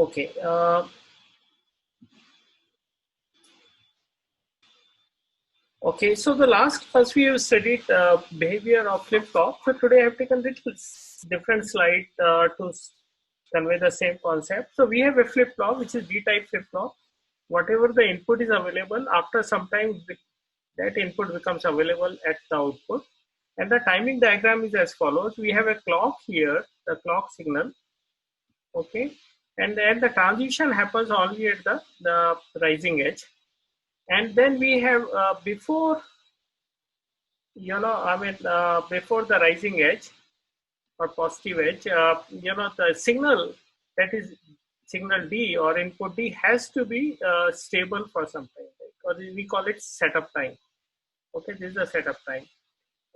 Okay. Okay, so the last class we have studied behavior of flip-flop. So today I have taken little different slide to convey the same concept. So we have a flip-flop which is D-type flip-flop. Whatever the input is available, after some time that input becomes available at the output. And the timing diagram is as follows. We have a clock here, the clock signal. Okay, and then the transition happens only at the rising edge. And then we have before before the rising edge or positive edge, the signal, that is signal D or input D, has to be stable for some time, right? Or we call it setup time. Okay, this is the setup time.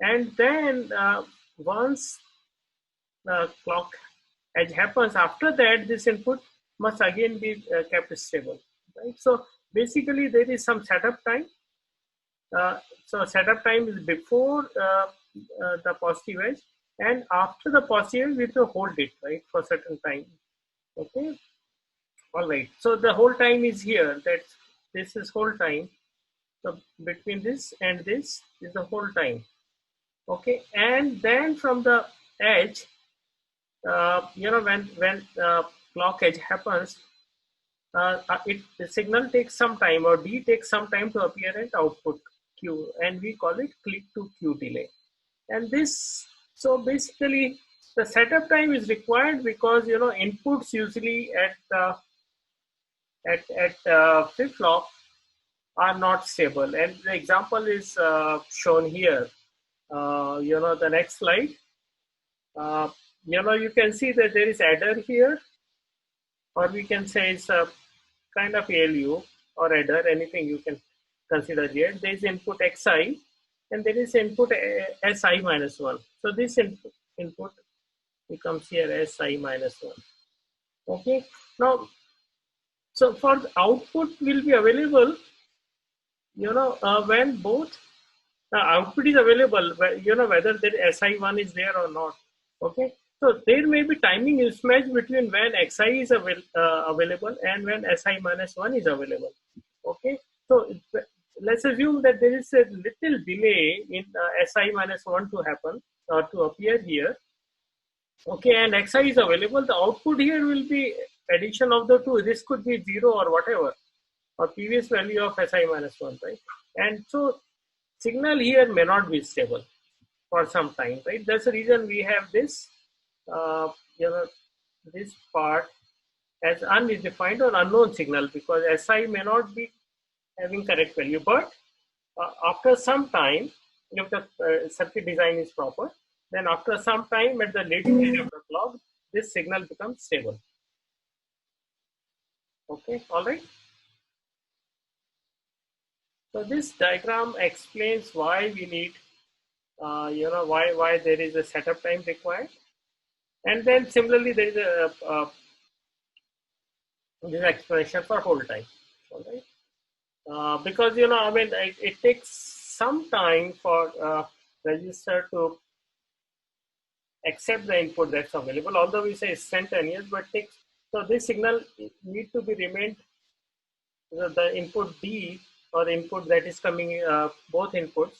And then once the clock edge happens, after that this input must again be kept stable, right? So basically there is some setup time. So setup time is before the positive edge, and after the positive edge we have to hold it, right, for certain time. Okay, all right. So the whole time is here. That this is whole time. So between this and this is the whole time. Okay, and then from the edge, when clock edge happens, the signal takes some time, or D takes some time to appear at output Q, and we call it click to Q delay. And this, so basically the setup time is required because inputs usually at flip-flop are not stable, and the example is shown here. The next slide. You can see that there is adder here, or we can say it's a kind of ALU or adder, anything you can consider here. There is input Xi, and there is input Si minus 1. So this input becomes here Si minus 1. Okay. Now, so for the output will be available, when both output is available, whether there Si1 is there or not. Okay. So there may be timing mismatch between when Xi is available and when Si minus 1 is available. Okay. So let's assume that there is a little delay in Si minus 1 to happen or to appear here. Okay, and Xi is available. The output here will be addition of the two. This could be 0 or whatever, or previous value of Si minus 1, right? And so signal here may not be stable for some time, right? That's the reason we have this, this part as undefined or unknown signal, because Si may not be having correct value, but after some time, if the circuit design is proper, then after some time at the leading edge of the clock, this signal becomes stable. Okay, all right. So this diagram explains why we need, why there is a setup time required, and then similarly there is a this expression for hold time. All right, because it takes some time for register to accept the input that's available. Although we say instantaneous, but takes, so this signal need to be remained. The input D or input that is coming, both inputs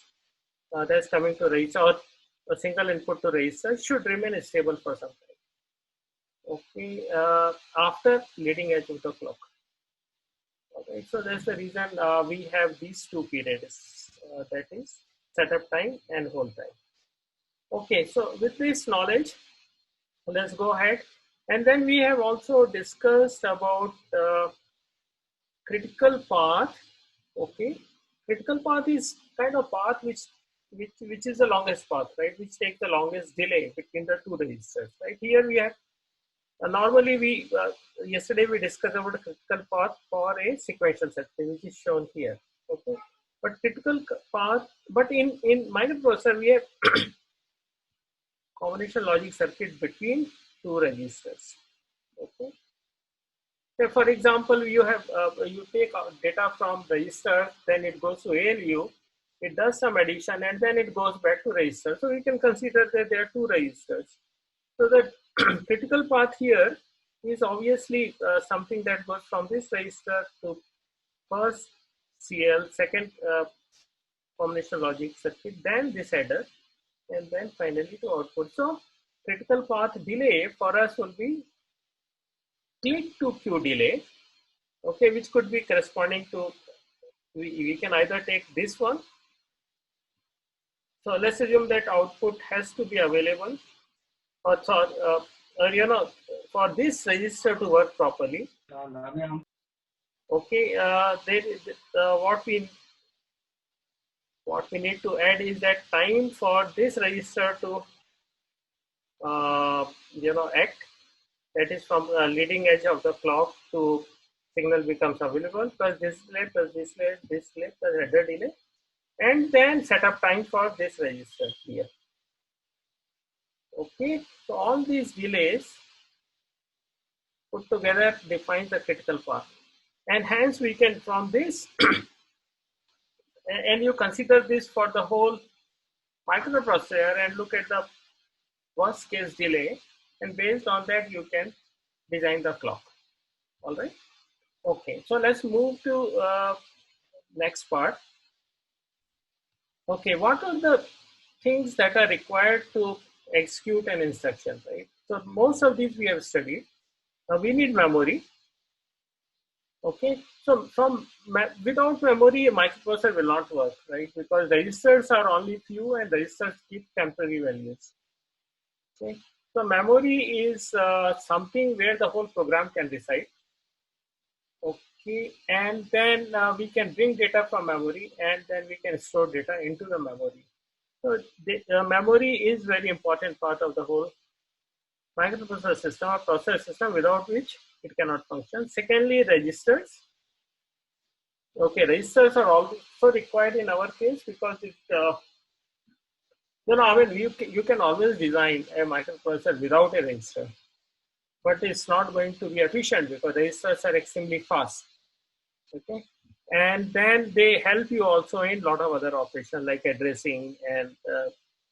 that's coming to register, or a single input to register, should remain stable for some time. Okay, after leading edge of the clock. Okay, so that's the reason we have these two periods, that is setup time and hold time. Okay, so with this knowledge, let's go ahead. And then we have also discussed about critical path. Okay, critical path is kind of path which is the longest path, right? Which takes the longest delay between the two registers, right? Here we have normally we yesterday we discussed about a critical path for a sequential circuit, which is shown here. Okay, but critical path, but in microprocessor we have combination logic circuit between two registers. Okay. So for example, you have you take data from register, then it goes to ALU, it does some addition, and then it goes back to register. So we can consider that there are two registers. So the critical path here is obviously something that goes from this register to first CL, second combinational logic circuit, then this header, and then finally to output. So critical path delay for us will be click to queue delay, okay, which could be corresponding to, we can either take this one. So let's assume that output has to be available, or for this register to work properly. Okay, what we need to add is that time for this register to act. That is from the leading edge of the clock to signal becomes available, plus this delay, plus this delay, plus header delay, and then setup time for this register here. Okay, so all these delays put together defines the critical path, and hence we can from this and you consider this for the whole microprocessor and look at the worst case delay, and based on that you can design the clock. All right. Okay, so let's move to next part. Okay, what are the things that are required to execute an instruction, right? So most of these we have studied. Now we need memory. Okay, so without memory, a microprocessor will not work, right? Because registers are only few and registers keep temporary values. Okay, so memory is something where the whole program can reside. Okay, and then we can bring data from memory, and then we can store data into the memory. So the memory is very important part of the whole microprocessor system or processor system, without which it cannot function. Secondly, registers. Okay, registers are also required in our case because it, I mean, you can always design a microprocessor without a register, but it's not going to be efficient because registers are extremely fast. Okay, and then they help you also in a lot of other operations like addressing and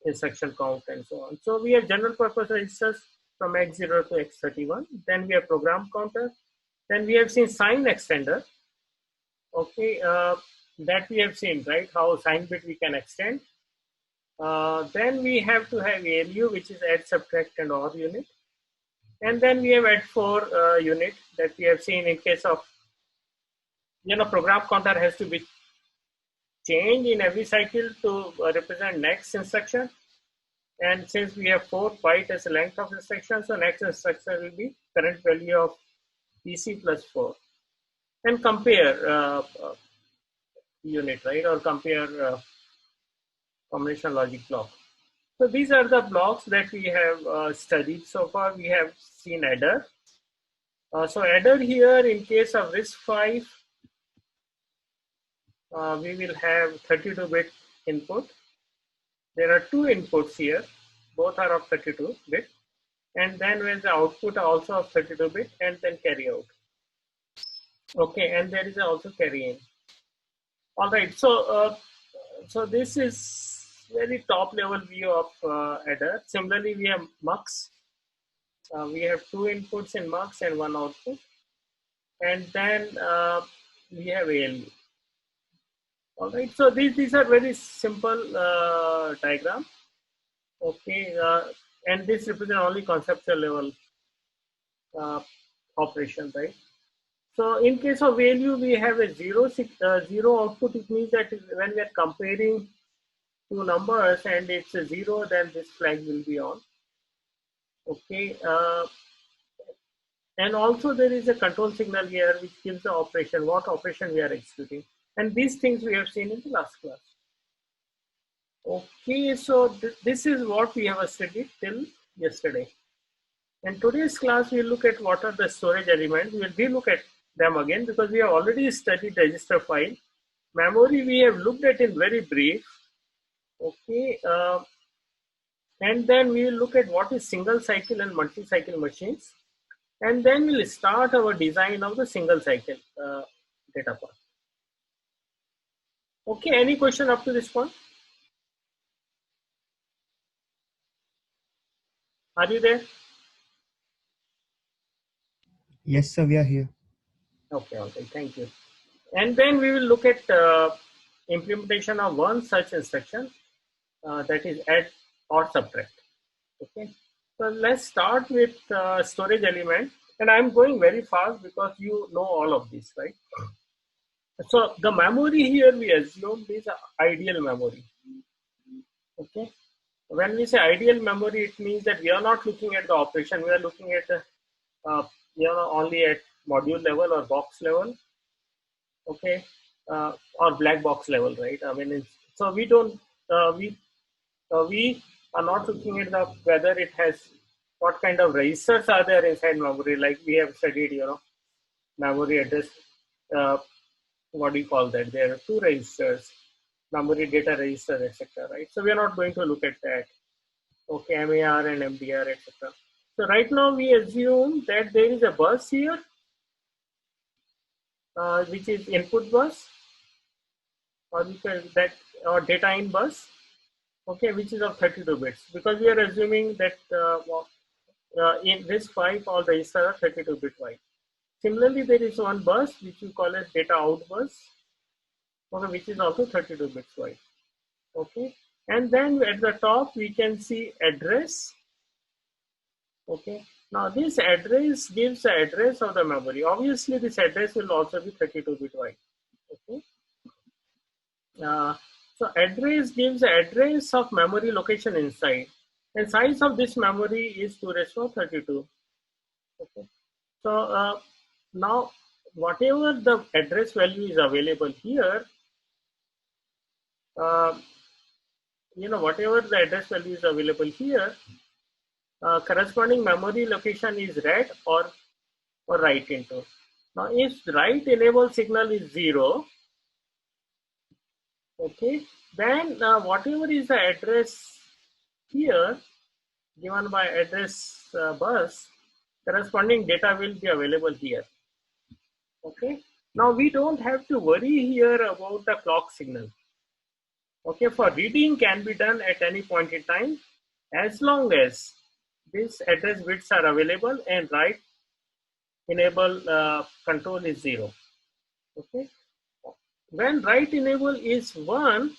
instruction count and so on. So we have general purpose registers from X0 to X31. Then we have program counter. Then we have seen sign extender. Okay, that we have seen, right? How sign bit we can extend. Then we have to have ALU, which is add, subtract, and OR unit. And then we have add 4 unit that we have seen in case of, program counter has to be changed in every cycle to represent next instruction. And since we have 4 bytes as a length of instruction, so next instruction will be current value of PC plus 4. And compare unit, right? Or compare combination logic block. So these are the blocks that we have studied so far. We have seen adder. So adder here, in case of RISC-V, we will have 32-bit input. There are 2 inputs here, both are of 32-bit, and then when the output also of 32-bit, and then carry out. Okay, and there is also carry in. All right, so so this is very top level view of adder. Similarly, we have mux. We have 2 inputs in mux and 1 output, and then we have ALU. All right, so these are very simple diagram. Okay, and this represents only conceptual level operation, right? So in case of value, we have a 0 output. It means that when we are comparing 2 numbers and it's a 0, then this flag will be on. Okay, and also there is a control signal here which gives the operation, what operation we are executing. And these things we have seen in the last class. Okay, so this is what we have studied till yesterday. In today's class, we'll look at what are the storage elements. We'll relook at them again because we have already studied register file. Memory we have looked at in very brief. Okay, and then we will look at what is single cycle and multi-cycle machines. And then we'll start our design of the single cycle data path. Okay, any question up to this point? Are you there? Yes, sir, we are here. Okay, okay, thank you. And then we will look at implementation of one such instruction, that is add or subtract. Okay, so let's start with storage element, and I'm going very fast because you know all of this, right? So the memory here we assume is ideal memory. Okay, when we say ideal memory, it means that we are not looking at the operation, we are looking at uh, only at module level or box level. Okay, or black box level, right? I mean, so we don't we are not looking at the whether it has what kind of registers are there inside memory, like we have studied, memory address, uh, what do you call that, there are two registers, memory data register, etc., right? So we are not going to look at that. Okay, MAR and MDR, etc. So right now we assume that there is a bus here, which is input bus, or we can that, or data in bus, okay, which is of 32 bits, because we are assuming that in RISC-V all registers are 32-bit wide. Similarly, there is one bus which we call as data out bus, okay, which is also 32 bits wide. Okay, and then at the top we can see address. Okay, now this address gives the address of the memory. Obviously, this address will also be 32-bit wide. Okay, uh, so address gives the address of memory location inside, and size of this memory is 2^32. Okay, so now whatever the address value is available here, uh, whatever the address value is available here, corresponding memory location is read or write into. Now, if write enable signal is 0, okay, then whatever is the address here given by address bus, corresponding data will be available here. Okay, now we don't have to worry here about the clock signal. Okay, for reading can be done at any point in time as long as these address bits are available and write enable control is 0. Okay, when write enable is 1,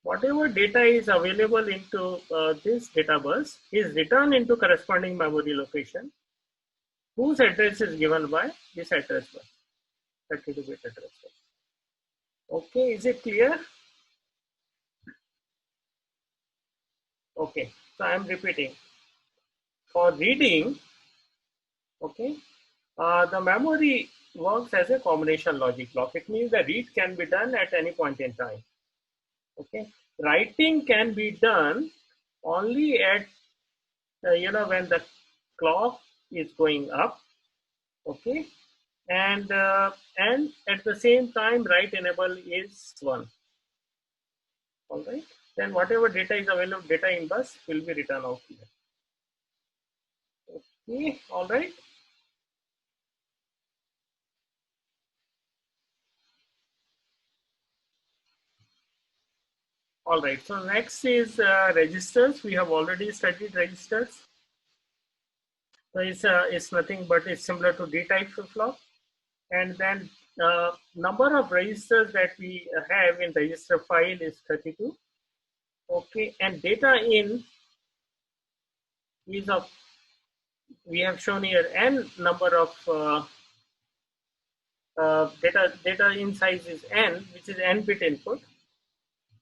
whatever data is available into this data bus is returned into corresponding memory location whose address is given by this address bus, 32-bit address bus. Okay, is it clear? Okay, so I am repeating. For reading, okay, the memory works as a combination logic block. It means the read can be done at any point in time. Okay, writing can be done only at when the clock is going up. Okay, and at the same time write enable is 1. All right, then whatever data is available, data in bus will be written out here. Okay, all right. All right, so next is registers. We have already studied registers. So it's nothing but it's similar to D-type flip-flop. And then number of registers that we have in register file is 32. Okay, and data in is of, we have shown here n number of data in size is n, which is n bit input,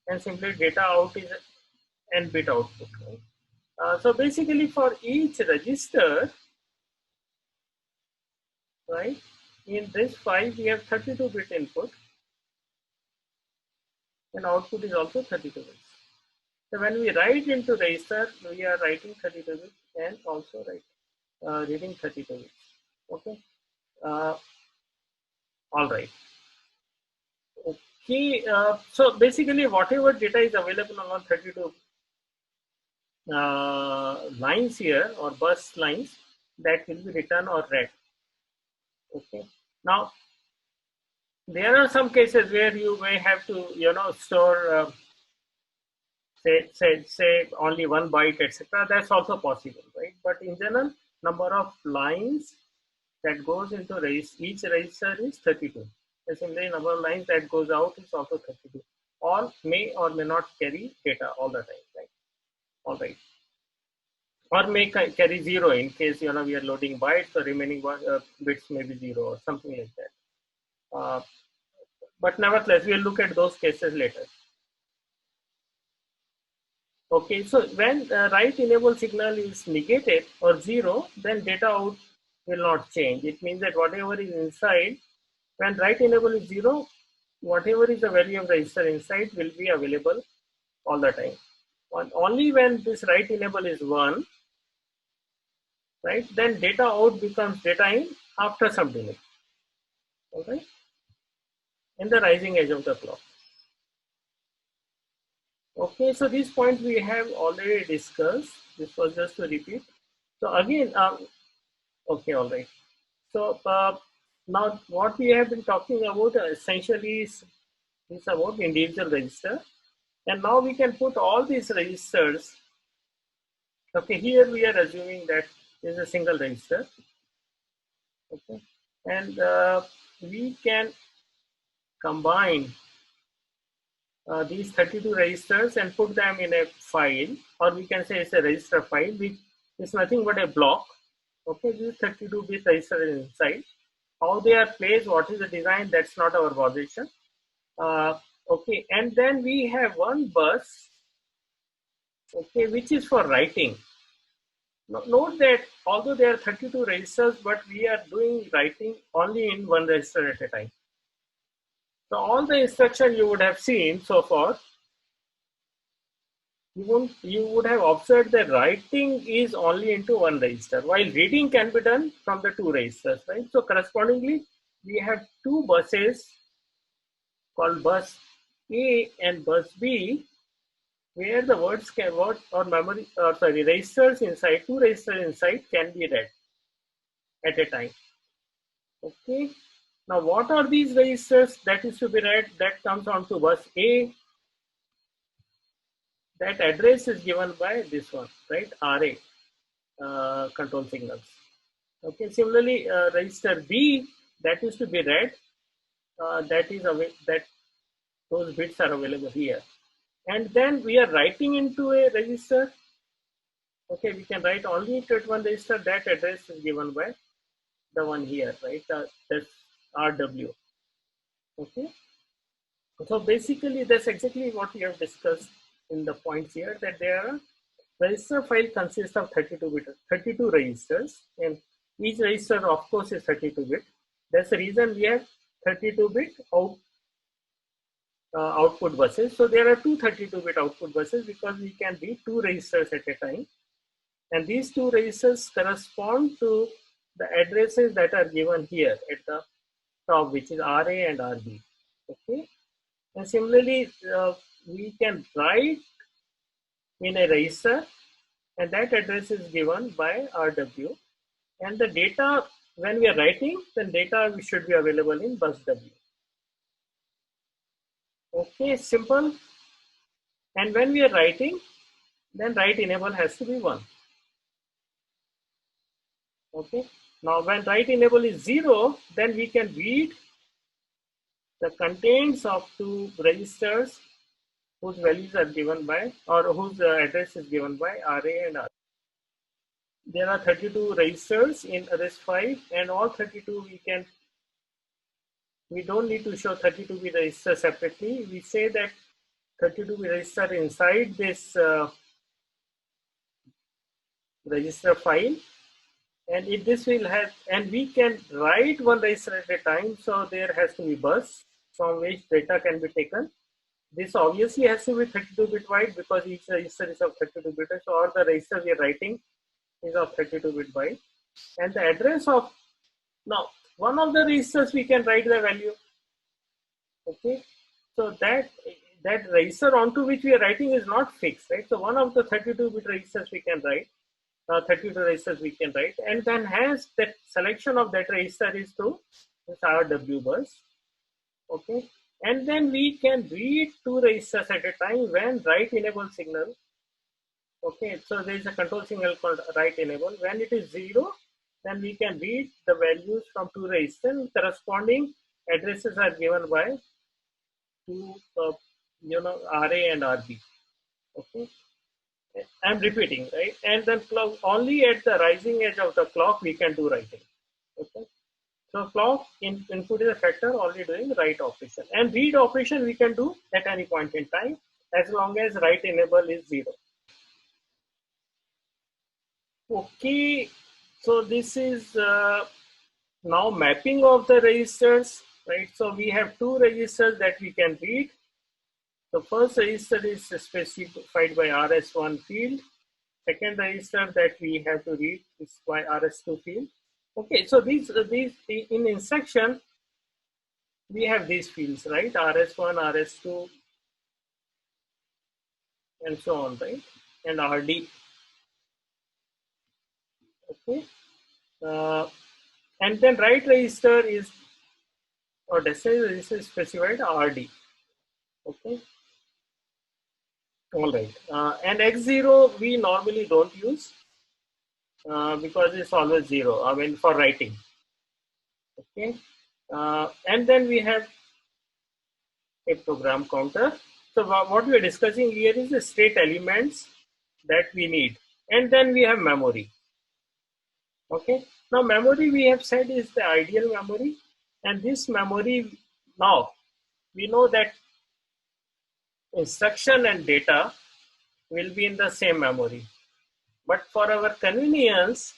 and simply data out is n bit output. Right? So basically, for each register, right, in this file we have 32-bit input, and output is also 32 bits. So when we write into register, we are writing 32 bits and also reading 32 bits. Okay. All right. Okay. So basically, whatever data is available on 32 lines here or bus lines, that will be written or read. Okay. Now, there are some cases where you may have to, store say only 1 byte, etc. That's also possible, right? But in general, number of lines that goes into each register is 32. The similarly number of lines that goes out is also 32. All may or may not carry data all the time, right? All right. Or may carry 0 in case we are loading bytes, the remaining bits may be 0 or something like that. But nevertheless, we'll look at those cases later. Okay, so when write enable signal is negated or 0, then data out will not change. It means that whatever is inside, when write enable is 0, whatever is the value of the register inside will be available all the time. Only when this write enable is 1, right, then data out becomes data in after some delay. Okay, in the rising edge of the clock. Okay, so these points we have already discussed. This was just to repeat. So again, okay, all right. So now what we have been talking about essentially is about individual register. And now we can put all these registers. Okay, here we are assuming that is a single register. Okay, and we can combine these 32 registers and put them in a file, or we can say it's a register file, which is nothing but a block. Okay, these 32-bit registers inside. How they are placed, what is the design, that's not our position. Okay, and then we have one bus, okay, which is for writing. Note that although there are 32 registers, but we are doing writing only in one register at a time. So all the instructions you would have seen so far, you would have observed that writing is only into one register, while reading can be done from the two registers, right? So correspondingly, we have two buses called bus A and bus B, where the words or memory, or sorry, registers inside, two registers inside can be read at a time. Okay. Now, what are these registers that is to be read? That comes on to bus A. That address is given by this one, right? RA, control signals. Okay. Similarly, register B that is to be read. That those bits are available here. And then we are writing into a register. Okay, we can write only into one register. That address is given by the one here, right? That's RW. Okay. So basically, that's exactly what we have discussed in the points here, that there are register file consists of 32 registers, and each register, of course, is 32-bit. That's the reason we have 32-bit output buses. So there are two 32-bit output buses because we can read two registers at a time. And these two registers correspond to the addresses that are given here at the top, which is RA and RB. Okay. And similarly, we can write in a register, and that address is given by RW. And the data, when we are writing, then data should be available in bus W. Okay, simple. And when we are writing, then write enable has to be 1. Okay. Now, when write enable is 0, then we can read the contents of two registers whose values are given by, or whose address is given by RA and RB. There are 32 registers in RISC-V, and all 32 we don't need to show 32-bit register separately. We say that 32-bit register inside this register file, and this will have, and we can write one register at a time. So there has to be bus from which data can be taken. This obviously has to be 32-bit wide because each register is of 32-bit. So all the registers we are writing is of 32-bit byte. And the address of, now one of the registers we can write the value. Okay, so that register onto which we are writing is not fixed, right? So one of the 32-bit registers we can write, 32 registers we can write, and then hence that selection of that register is to this RW bus. Okay, and then we can read two registers at a time when write enable signal. Okay, so there is a control signal called write enable. When it is 0, then we can read the values from two registers. Corresponding addresses are given by two, RA and RB. Okay, I'm repeating, right? And then only at the rising edge of the clock we can do writing. Okay, so clock input is a factor only doing write operation, and read operation we can do at any point in time as long as write enable is 0. Okay, so this is now mapping of the registers, right? So we have two registers that we can read. The first register is specified by RS1 field. Second register that we have to read is by RS2 field. Okay, so these in instruction we have these fields, right? RS1, RS2, and so on, right? And RD. Okay, and then write register is, or destination register is specified RD. Okay. All right. And X0 we normally don't use because it's always 0. I mean, for writing. Okay. And then we have a program counter. So what we are discussing here is the state elements that we need. And then we have memory. Okay. Now memory we have said is the ideal memory. And this memory, now we know that instruction and data will be in the same memory. But for our convenience,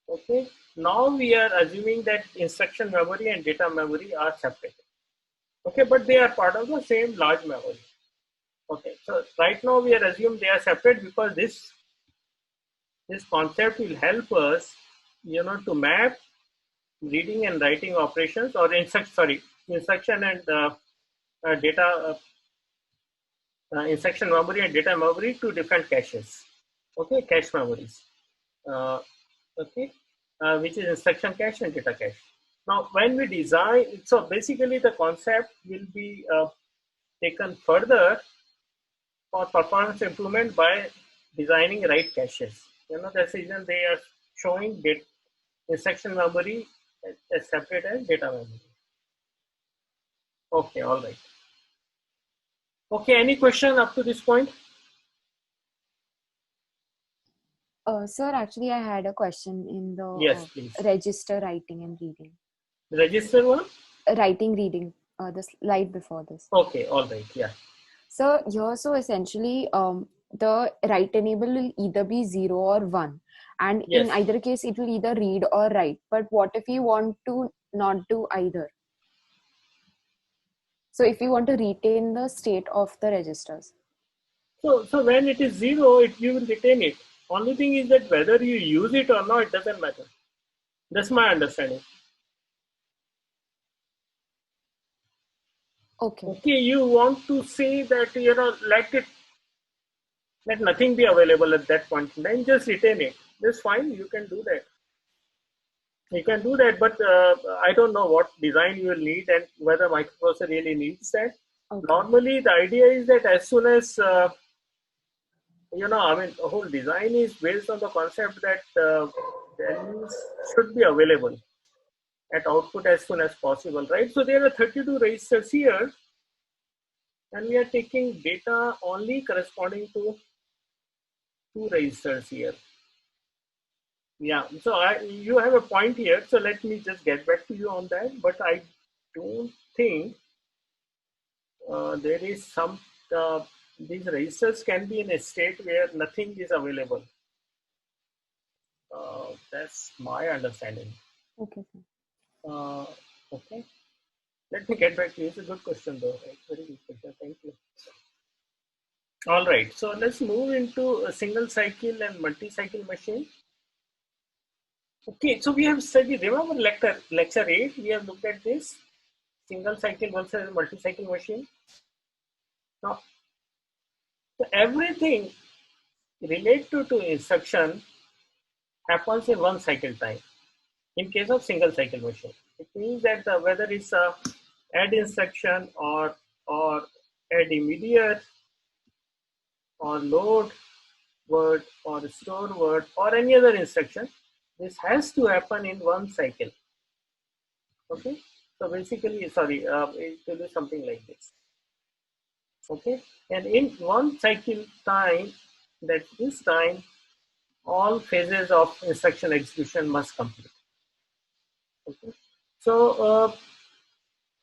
okay, now we are assuming that instruction memory and data memory are separate. Okay, but they are part of the same large memory. Okay, so right now we are assuming they are separate because this concept will help us, to map reading and writing operations, or instruction and data, instruction memory and data memory to different caches. Okay, cache memories. Okay, which is instruction cache and data cache. Now, when we design, so basically the concept will be taken further for performance improvement by designing right caches. That's the reason they are showing instruction memory as separate as data memory. Okay, all right. Okay, any question up to this point? Sir, actually, I had a question in the yes, please. Register writing and reading. Register one? Writing, reading, the slide before this. Okay, all right, yeah. So here, so essentially, the write enable will either be 0 or 1. And yes. In either case, it will either read or write. But what if you want to not do either? So if you want to retain the state of the registers. So when it is 0, you will retain it. Only thing is that whether you use it or not, it doesn't matter. That's my understanding. Okay. Okay, you want to say that, let nothing be available at that point in time, just retain it. That's fine, you can do that. You can do that, but I don't know what design you will need and whether microprocessor really needs that. Okay. Normally, the idea is that as soon as, the whole design is based on the concept that values should be available at output as soon as possible, right? So there are 32 registers here, and we are taking data only corresponding to 2 registers here. Yeah, so you have a point here, so let me just get back to you on that, but I don't think there is some, these registers can be in a state where nothing is available. That's my understanding. Okay. Okay. Let me get back to you. It's a good question though, right? Very good question. Thank you. All right. So let's move into a single cycle and multi-cycle machine. Okay. So we have studied, remember lecture 8, we have looked at this single cycle versus multi-cycle machine. Now, so everything related to instruction happens in one cycle time. In case of single cycle machine, it means that whether it's a add instruction or add immediate or load word or store word or any other instruction, This has to happen in one cycle. Okay, so basically, sorry, it will be something like this. Okay, and in one cycle time, that this time, all phases of instruction execution must complete. Okay, so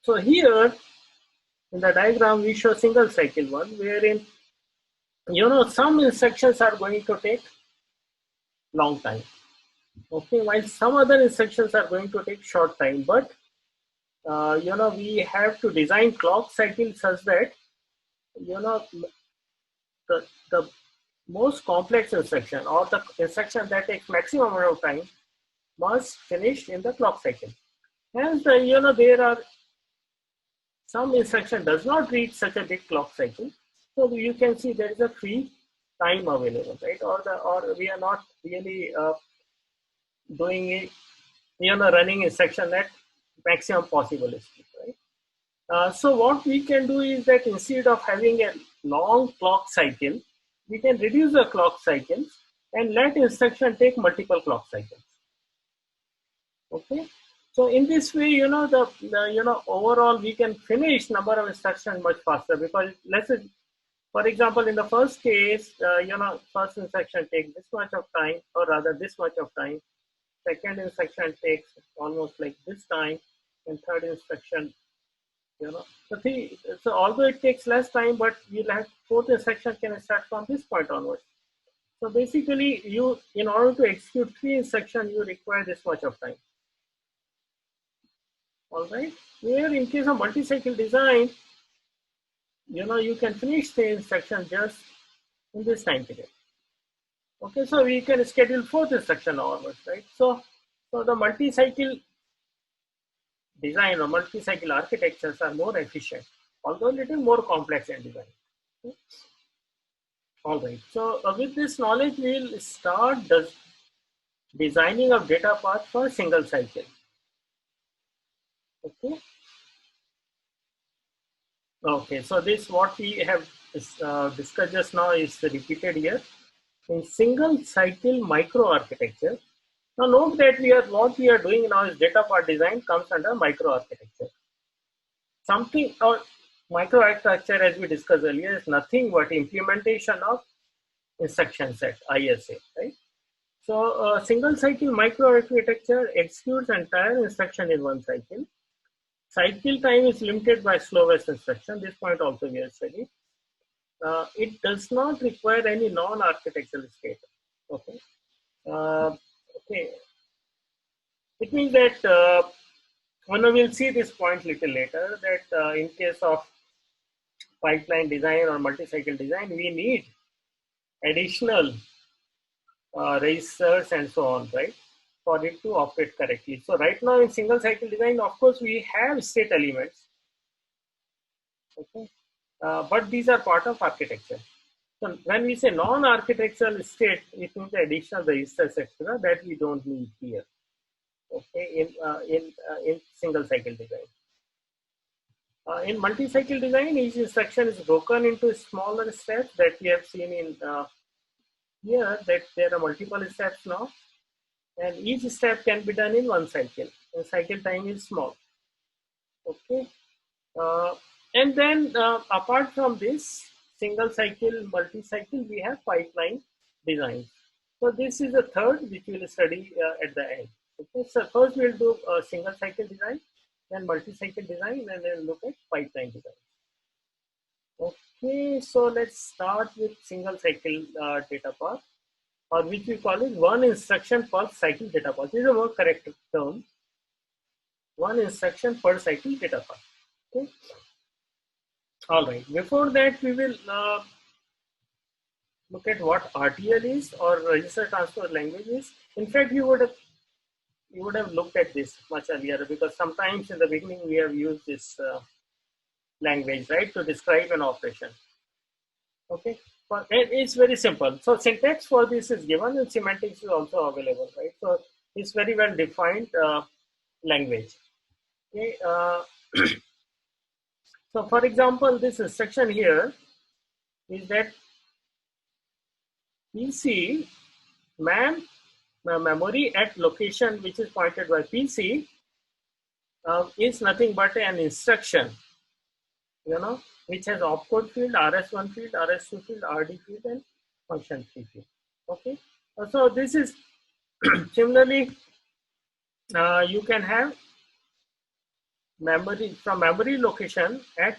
so here in the diagram we show single cycle one, wherein some instructions are going to take long time. Okay, while some other instructions are going to take short time, but we have to design clock cycle such that the most complex instruction or the instruction that takes maximum amount of time must finish in the clock cycle. Hence, there are some instruction does not reach such a big clock cycle. So you can see there is a free time available, right? Or we are not really doing it, running instruction at maximum possible speed, right? So what we can do is that instead of having a long clock cycle, we can reduce the clock cycles and let instruction take multiple clock cycles. Okay, so in this way, the overall we can finish number of instructions much faster, because let's say, for example, in the first case, first instruction takes this much of time, or rather this much of time. Second instruction takes almost like this time, and third instruction, so although it takes less time, but you'll have fourth instruction can start from this point onwards. So basically, in order to execute 3 instructions, you require this much of time. All right. Where in case of multi-cycle design, you can finish the instruction just in this time period. Okay, so we can schedule 4th instruction onwards, right? So the multi-cycle design or multi-cycle architectures are more efficient, although a little more complex in design. Okay. All right. So with this knowledge, we'll start designing of data path for single cycle. Okay. Okay. So this what we have discussed just now is repeated here in single cycle microarchitecture. Now note that what we are doing now is data path design comes under microarchitecture. Something or microarchitecture, as we discussed earlier, is nothing but implementation of instruction set, ISA, right? So single cycle microarchitecture executes entire instruction in one cycle. Cycle time is limited by slowest instruction. This point also we have studied. It does not require any non-architectural state. Okay. Okay. It means that when we will see this point little later, that in case of pipeline design or multi-cycle design, we need additional registers and so on, right, for it to operate correctly. So right now in single cycle design, of course, we have state elements, okay, but these are part of architecture. So when we say non-architectural state, it means the additional registers, etc., that we don't need here, okay, in single cycle design. In multi-cycle design, each instruction is broken into smaller steps that we have seen in here, that there are multiple steps now, and each step can be done in one cycle. The cycle time is small. Okay, and then apart from this single cycle, multi-cycle, we have pipeline design. So this is the third which we will study at the end. Okay, so first we'll do single cycle design, then multi-cycle design, and then look at pipeline design. Okay, so let's start with single cycle data path, or which we call it one instruction per cycle data path. This is a more correct term. One instruction per cycle data path. Okay. All right. Before that, we will look at what RTL is, or register transfer language is. In fact, you would have looked at this much earlier, because sometimes in the beginning we have used this language, right, to describe an operation. Okay, but it's very simple. So syntax for this is given, and semantics is also available, right? So it's very well defined language. Okay. So for example, this instruction here is that PC man memory at location which is pointed by PC is nothing but an instruction, which has opcode field, RS1 field, RS2 field, RD field, and function tree field. Okay, so this is similarly you can have memory from memory location at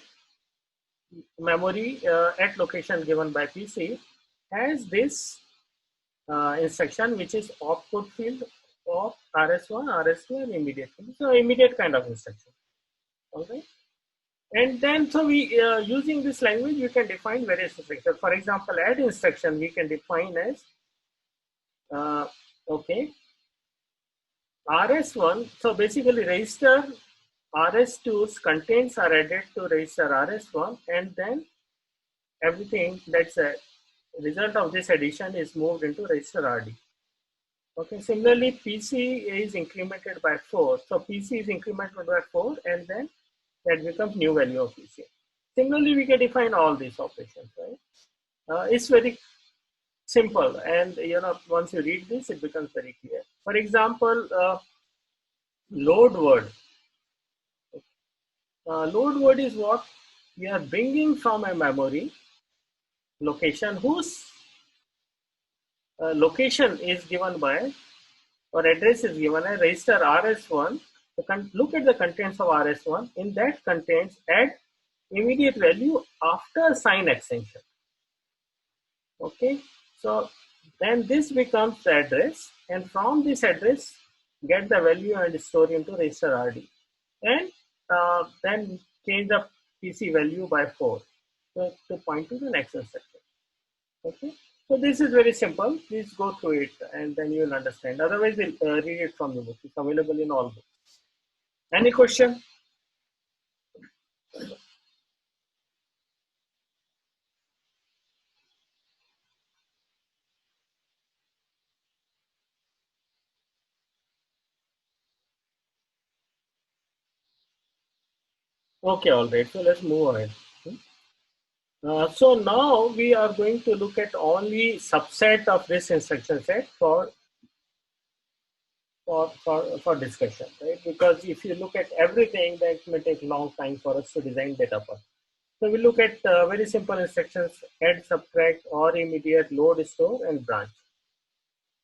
location given by PC has this instruction which is opcode field of RS1, RS2, and immediate field. So immediate kind of instruction. Okay. And then, so we using this language, we can define various instructions. For example, add instruction we can define as RS1. So basically, register RS2's contents are added to register RS1, and then everything that's a result of this addition is moved into register RD. Okay. Similarly, PC is incremented by 4. So PC is incremented by 4, and then that becomes new value of PC. Similarly, we can define all these operations, right? It's very simple, and once you read this, it becomes very clear. For example, load word. Load word is what we are bringing from a memory location whose location is given by, or address is given as register RS1. Look at the contents of RS1. In that contains add immediate value after sign extension. Okay, so then this becomes the address, and from this address get the value and store into register RD, and then change the PC value by 4 to point to the next instruction. Okay, so this is very simple. Please go through it, and then you will understand. Otherwise, we'll read it from the book. It's available in all books. Any question? Okay, all right. So let's move ahead. So now we are going to look at only subset of this instruction set for discussion, right? Because if you look at everything, that may take a long time for us to design Datapath. So we look at very simple instructions: add, subtract, or immediate, load, store, and branch.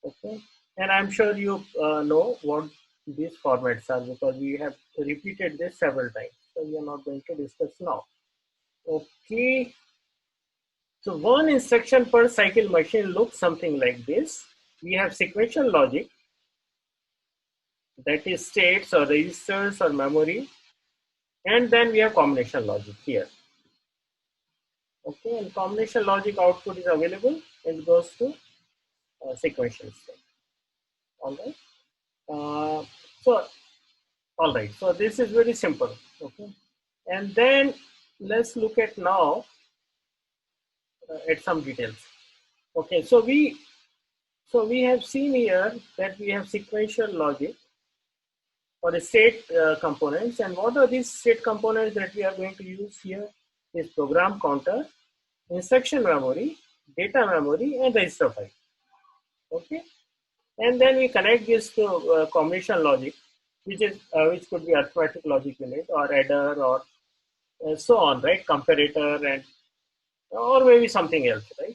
Okay, and I'm sure you know what these formats are because we have repeated this several times. So we are not going to discuss now. Okay. So one instruction per cycle machine looks something like this. We have sequential logic, that is states or registers or memory, and then we have combination logic here. Okay, and combination logic output is available and goes to sequential state. All right. All right. So this is very simple. Okay, and then let's look at now at some details. Okay, so we have seen here that we have sequential logic for the state components, and what are these state components that we are going to use here is program counter, instruction memory, data memory, and register file. Okay, and then we connect this to combination logic, which could be arithmetic logic unit or adder or so on, right? Comparator and or maybe something else, right?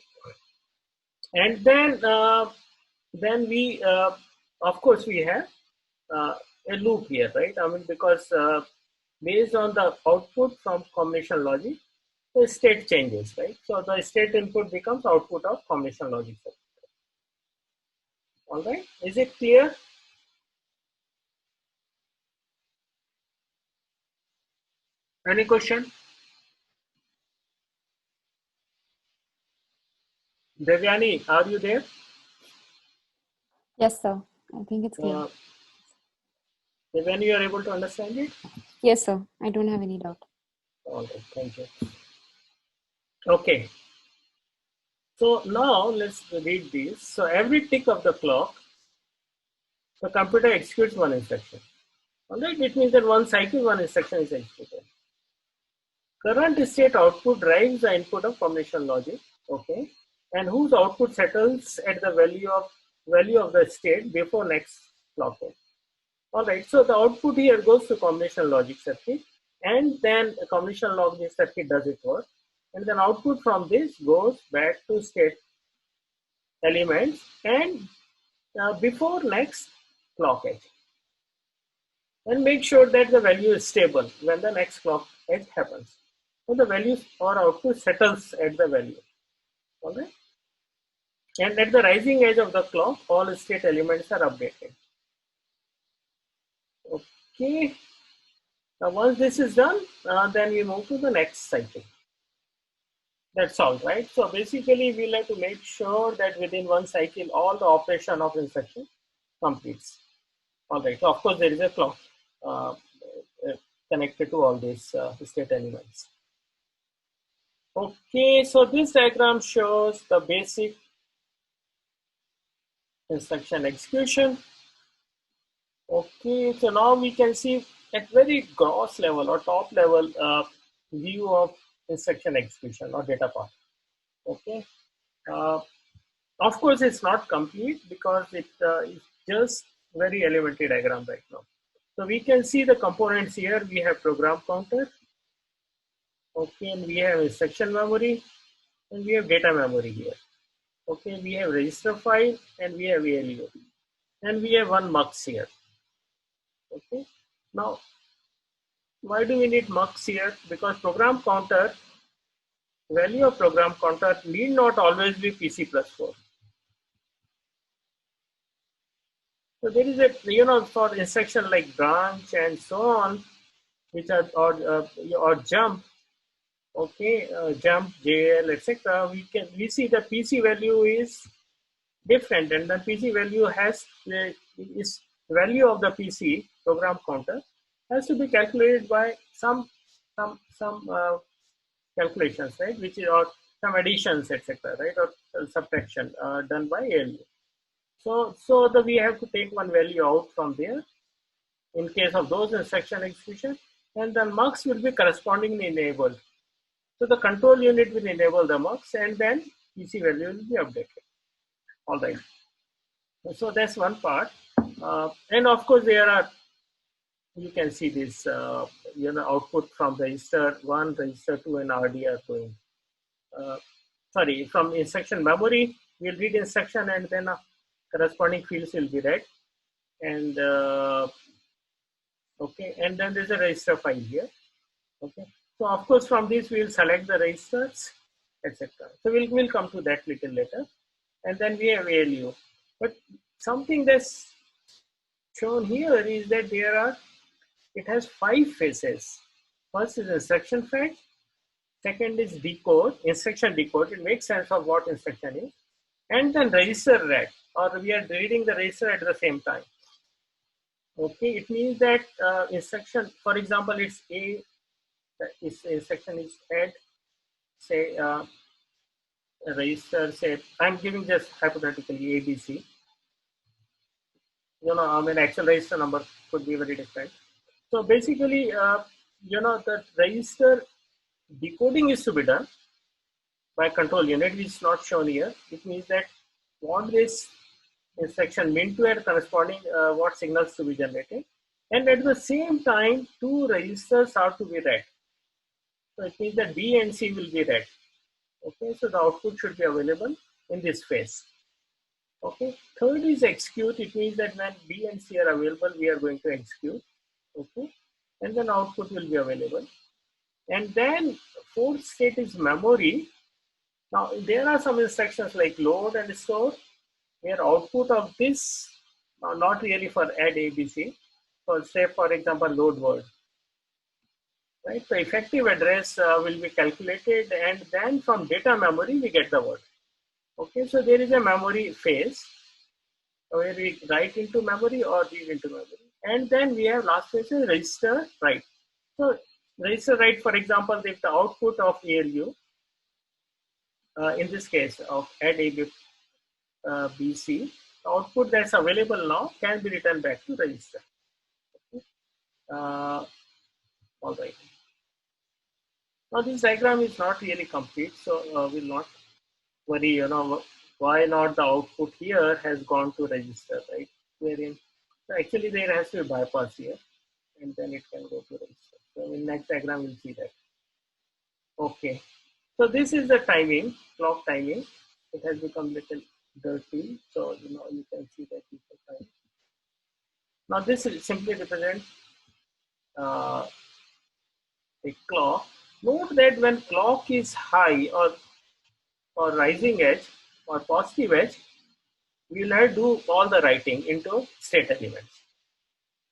And then we of course we have a loop here, right? I mean, because based on the output from combination logic, the state changes, right? So the state input becomes output of combination logic. All right, is it clear? Any question? Devyani, are you there? Yes, sir. I think it's clear. Devyani, you are able to understand it? Yes, sir. I don't have any doubt. All right, thank you. Okay. So now let's read this. So every tick of the clock, the computer executes one instruction. All right, it means that one cycle, one instruction is executed. Current state output drives the input of combination logic, okay, and whose output settles at the value of value of the state before next clock edge. All right, so the output here goes to combinational logic circuit, and then a combinational logic circuit does its work, and then output from this goes back to state elements and before next clock edge, and make sure that the value is stable when the next clock edge happens. So the value or output settles at the value. All right, and at the rising edge of the clock, all state elements are updated. Okay. Now, once this is done, then we move to the next cycle. That's all, right? So basically, we'll have to make sure that within one cycle, all the operation of instruction completes. All right. So of course, there is a clock connected to all these state elements. Okay. So this diagram shows the basic instruction execution. Okay. So now we can see at very gross level or top level view of instruction execution or data path. Okay. Of course, it's not complete because it is just very elementary diagram right now. So we can see the components here. We have program counter. Okay, and we have instruction memory, and we have data memory here. Okay, we have register file, and we have ALU, and we have one mux here. Okay, now why do we need mux here? Because program counter, value of program counter need not always be PC plus 4. So there is a, for instruction like branch and so on, which are or jump, okay, jump, JL, etc. We see the PC value is different, and the PC value has is value of the PC program counter has to be calculated by some calculations, right? Which is or some additions, etc. Right, or subtraction done by ALU. So we have to take one value out from there in case of those instruction execution, and then mux will be correspondingly enabled. So the control unit will enable the mux, and then PC value will be updated. All right. So that's one part, and of course there are. You can see this, output from register 1, register 2, and RD are going. Sorry, from instruction memory, we'll read instruction, and then corresponding fields will be read, and okay, and then there's a register file here. Okay, so of course from this we'll select the registers, etc. So we'll come to that little later, and then we have ALU. But something that's shown here is that it has 5 phases. First is instruction fetch. Second is decode, instruction decode. It makes sense of what instruction is, and then register read, or we are reading the register at the same time. Okay, it means that instruction, for example, it's A. Instruction is add, say register. Say I'm giving just hypothetically ABC. I mean actual register number could be very different. So basically, the register decoding is to be done by control unit, which is not shown here. It means that what this instruction mean to add corresponding what signals to be generated, and at the same time 2 registers are to be read. So it means that B and C will be read. Okay, so the output should be available in this phase. Okay, third is execute. It means that when B and C are available, we are going to execute. Okay, and then output will be available. And then fourth state is memory. Now there are some instructions like load and store, where output of this not really for add ABC. So say for example load word. Right, so effective address will be calculated, and then from data memory we get the word. Okay, so there is a memory phase where we write into memory or read into memory, and then we have last phase is register write. So register write, for example, if the output of ALU, in this case of add AB, BC, the output that's available now can be written back to register. Okay. All right. Now this diagram is not really complete, so we'll not worry, why not the output here has gone to register, right? Wherein, so actually there has to be bypass here, and then it can go to register. So in next diagram we'll see that. Okay, so this is the timing, clock timing. It has become little dirty, so you can see that it's the time. Now this is simply represents a clock. Note that when clock is high or rising edge or positive edge, we'll have to do all the writing into state elements.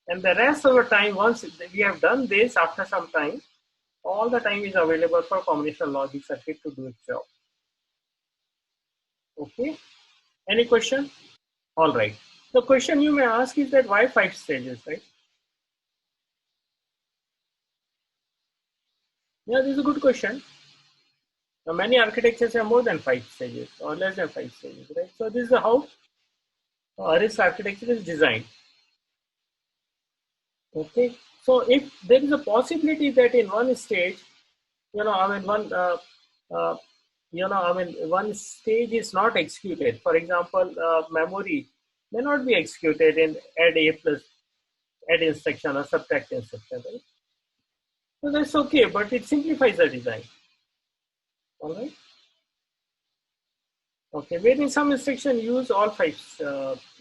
And the rest of the time, once we have done this, after some time, all the time is available for combinational logic circuit to do its job. Okay, any question? All right. The question you may ask is that why 5 stages, right? Yeah, this is a good question. Now, many architectures have more than 5 stages or less than 5 stages, right? So this is how RISC architecture is designed. Okay, so if there is a possibility that in one stage, one stage is not executed. For example, memory may not be executed in add instruction or subtract instruction, right? So that's okay, but it simplifies the design. All right. Okay, where in some instruction use all 5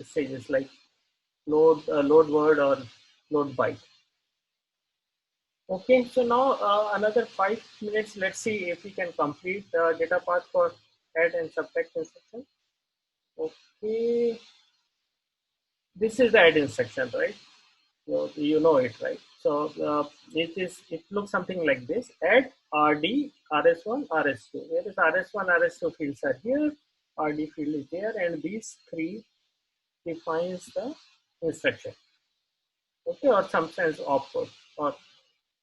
stages like load word or load byte. Okay, so now another 5 minutes. Let's see if we can complete the data path for add and subtract instruction. Okay, this is the add instruction, right? So you know it, right? So it looks something like this: add RD, RS1, RS2. Where is RS1, RS2 fields are here, RD field is there, and these 3 defines the instruction. Okay, or some sense opcode. Or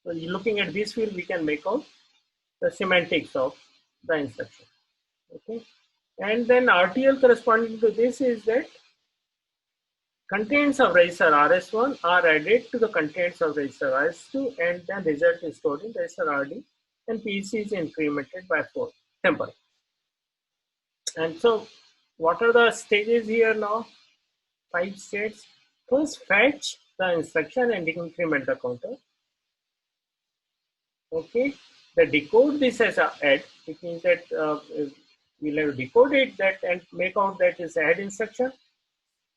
so looking at this field, we can make out the semantics of the instruction. Okay, and then RTL corresponding to this is that contents of register RS1 are added to the contents of register RS2, and then result is stored in register RD, and PC is incremented by 4 temporal. And so, what are the stages here now? 5 states. First, fetch the instruction and increment the counter. Okay, the decode this as a add. It means that we'll have to decode it that and make out that is add instruction.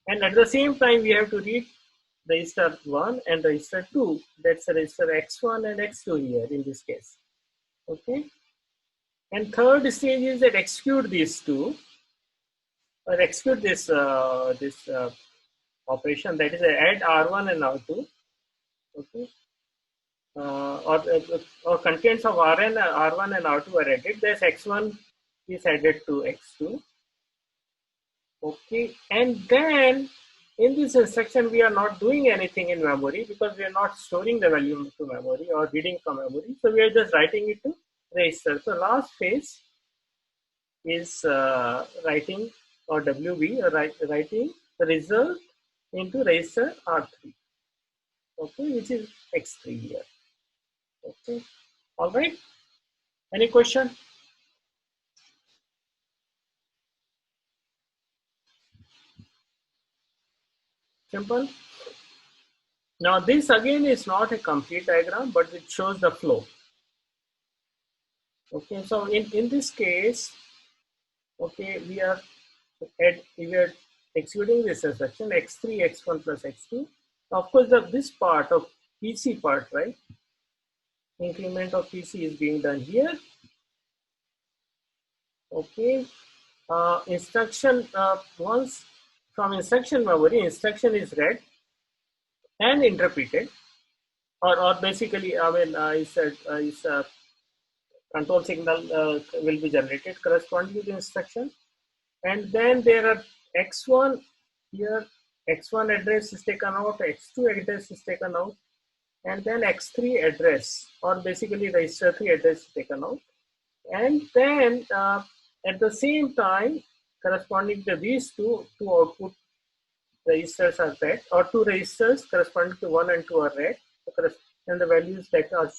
And at the same time, we have to read register 1 and register 2. That's register X1 and X2 here in this case. Okay. And third stage is that execute these two, or execute this operation, that is add R1 and R2. Okay. Or contents of R1 and R2 are added. There's X1 is added to X2. Okay, and then in this instruction, we are not doing anything in memory because we are not storing the value to memory or reading from memory. So we are just writing it to register. So last phase is writing or WB, writing the result into register R3. Okay, which is X3 here. Okay, all right. Any question? Simple. Now this again is not a complete diagram, but it shows the flow. Okay, so in this case, okay, we are executing this instruction x3, x1 plus x2. Of course, this part of PC part, right? Increment of PC is being done here. Okay, instruction once from instruction memory, instruction is read and interpreted, or basically, I mean, is control signal will be generated corresponding to the instruction, and then there are X1 here. X1 address is taken out, X2 address is taken out, and then X3 address, or basically register 3 address is taken out, and then at the same time, corresponding to these two output registers are read, or 2 registers corresponding to 1 and 2 are read, and the values that are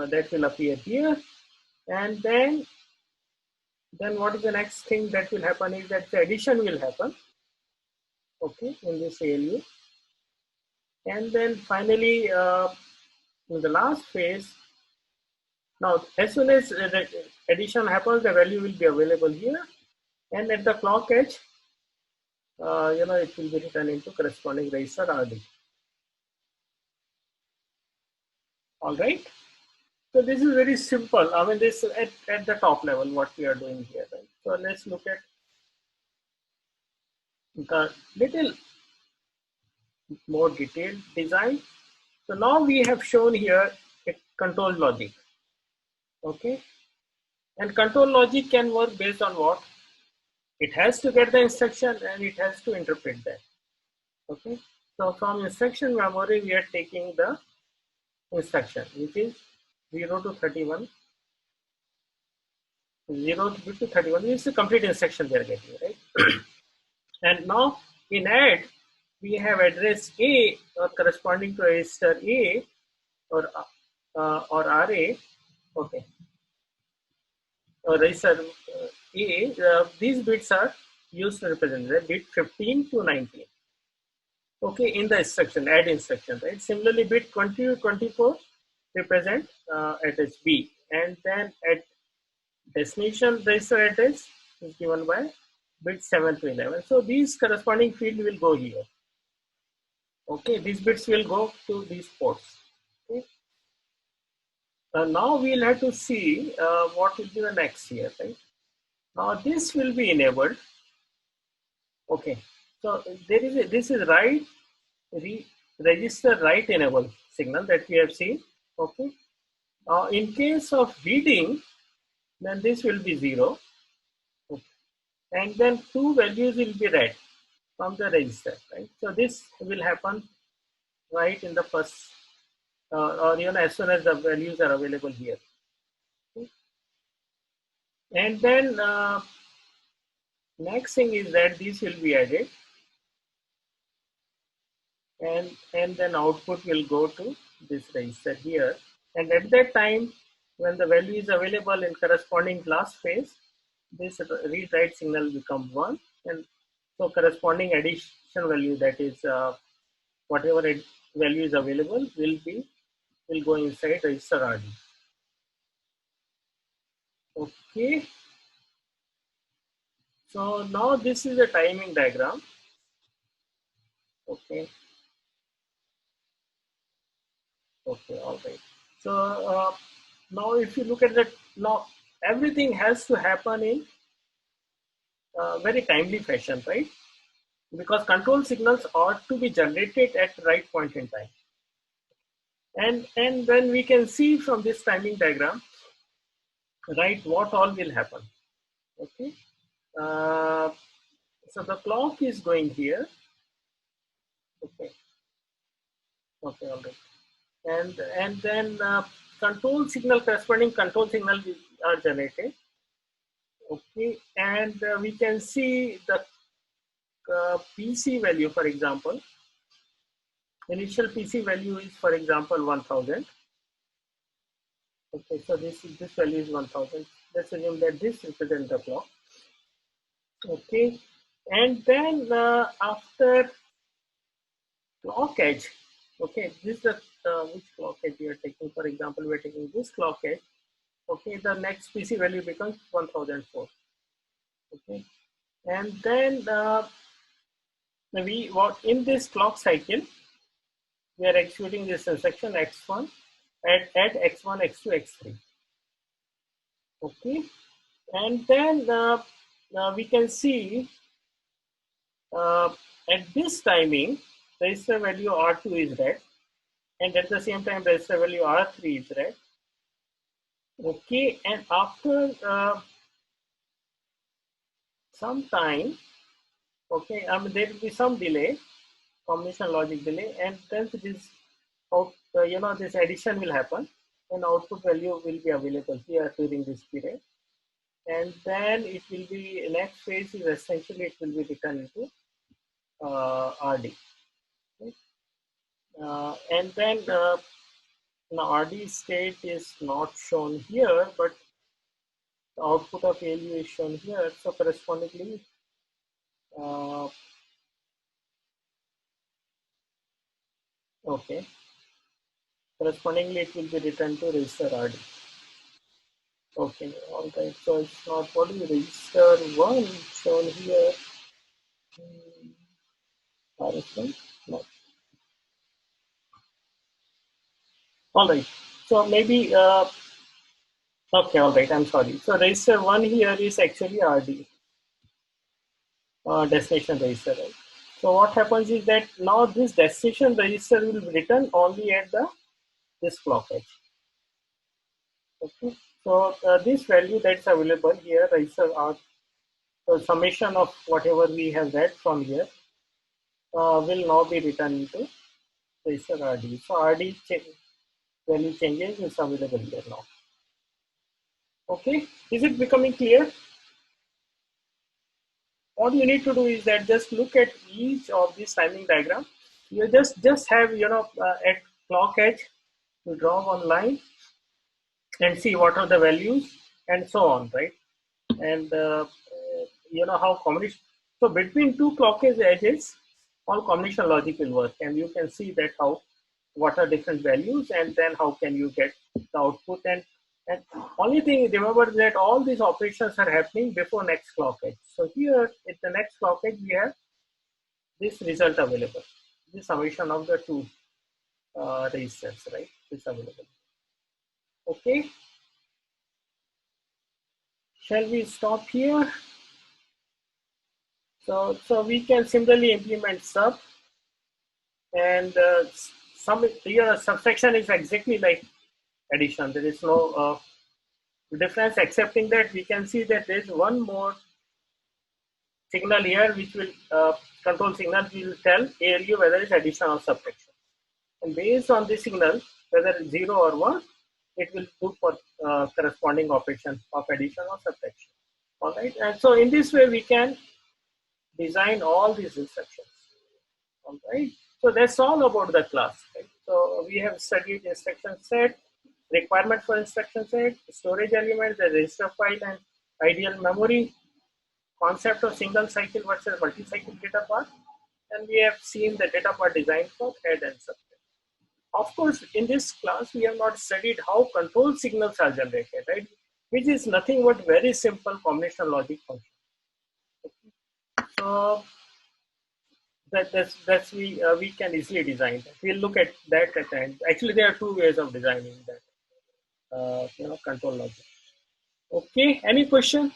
that will appear here, and then Then what is the next thing that will happen is that the addition will happen, okay, in this ALU. And then finally, in the last phase, now as soon as the addition happens, the value will be available here. And at the clock edge, it will be written into corresponding register RD. All right. So this is very simple. I mean, this at the top level, what we are doing here. Right? So let's look at the little more detailed design. So now we have shown here a control logic. Okay. And control logic can work based on what? It has to get the instruction and it has to interpret that. Okay. So from instruction memory, we are taking the instruction, which is 0 to 31. 0 to 31 is the complete instruction they are getting, right? And now in add, we have address A corresponding to register A or RA, okay, or register A. These bits are used to represent the bit 15 to 19. Okay, in the instruction, add instruction, right? Similarly, bit 20 to 24 represent address B, and then at destination register address is given by bit 7 to 11. So these corresponding field will go here. Okay, these bits will go to these ports. Okay. Now we'll have to see what will be the next here, right? Now this will be enabled. Okay, so this is register write enable signal that we have seen. Okay, in case of reading, then this will be 0. Okay. And then two values will be read from the register, right? So this will happen right in the first, or as soon as the values are available here. Okay. And then next thing is that these will be added, and then output will go to this register here. And at that time, when the value is available in corresponding last phase, this read write signal becomes 1, and so corresponding addition value, that is whatever value is available, will go inside register RD. Okay. So now this is a timing diagram. Okay. Okay. All right. So now if you look at that, now everything has to happen in very timely fashion, right? Because control signals ought to be generated at the right point in time. And then we can see from this timing diagram, right, what all will happen. Okay. So the clock is going here. Okay. Okay. All right. And then corresponding control signal are generated. Okay. And we can see the PC value, for example. Initial PC value is, for example, 1000. Okay, so this value is 1000. Let's assume that this represents the clock. Okay, and then after clock edge, okay, this is the which clock edge we are taking. For example, we are taking this clock edge. Okay, the next PC value becomes 1004. Okay, and then in this clock cycle, we are executing this instruction x1 at x1, x2, x3. Okay, and then we can see at this timing, register value R2 is read, and at the same time, register value R3 is read. Okay, and after some time, okay, there will be some delay, combination logic delay, and then this this addition will happen, and output value will be available here during this period. And then it will be, next phase is essentially it will be written into RD. Okay. And then now RD state is not shown here, but The output of ALU is shown here. So correspondingly, okay, correspondingly it will be returned to register RD. Okay, all right. So it's not what is register 1 shown here. RSL? No. All right. So maybe okay. All right. I'm sorry. So register 1 here is actually RD, destination register, right? So what happens is that now this destination register will return only at the this clock edge. Okay. So this value that's available here, register R, so summation of whatever we have read from here will now be returned into register RD. So RD value changes is available here now. Okay, is it becoming clear? What you need to do is that just look at each of these timing diagram. You just have at clock edge to draw one line and see what are the values and so on, right? And how combination. So between two clock edges, all combination logic will work, and you can see that how what are different values, and then how can you get the output. And only thing, remember that all these operations are happening before next clock edge. So here at the next clock edge, we have this result available, the summation of the two registers, right? This available. Okay. Shall we stop here? So we can similarly implement sub, and some here subtraction is exactly like addition. There is no difference, excepting that we can see that there is one more signal here which will control signal will tell ALU whether it's addition or subtraction. And based on this signal, whether it's 0 or 1, it will do for corresponding operation of addition or subtraction. All right. And so in this way, we can design all these instructions. All right. So that's all about the class. Right? So we have studied instruction set, requirement for instruction set, storage elements, the register file, and ideal memory, concept of single cycle versus multi-cycle data path, and we have seen the data path design for head and subject. Of course, in this class, we have not studied how control signals are generated, right? Which is nothing but very simple combination logic function. So that's we can easily design that. We'll look at that at the end. Actually, there are two ways of designing that control logic. Okay, any question?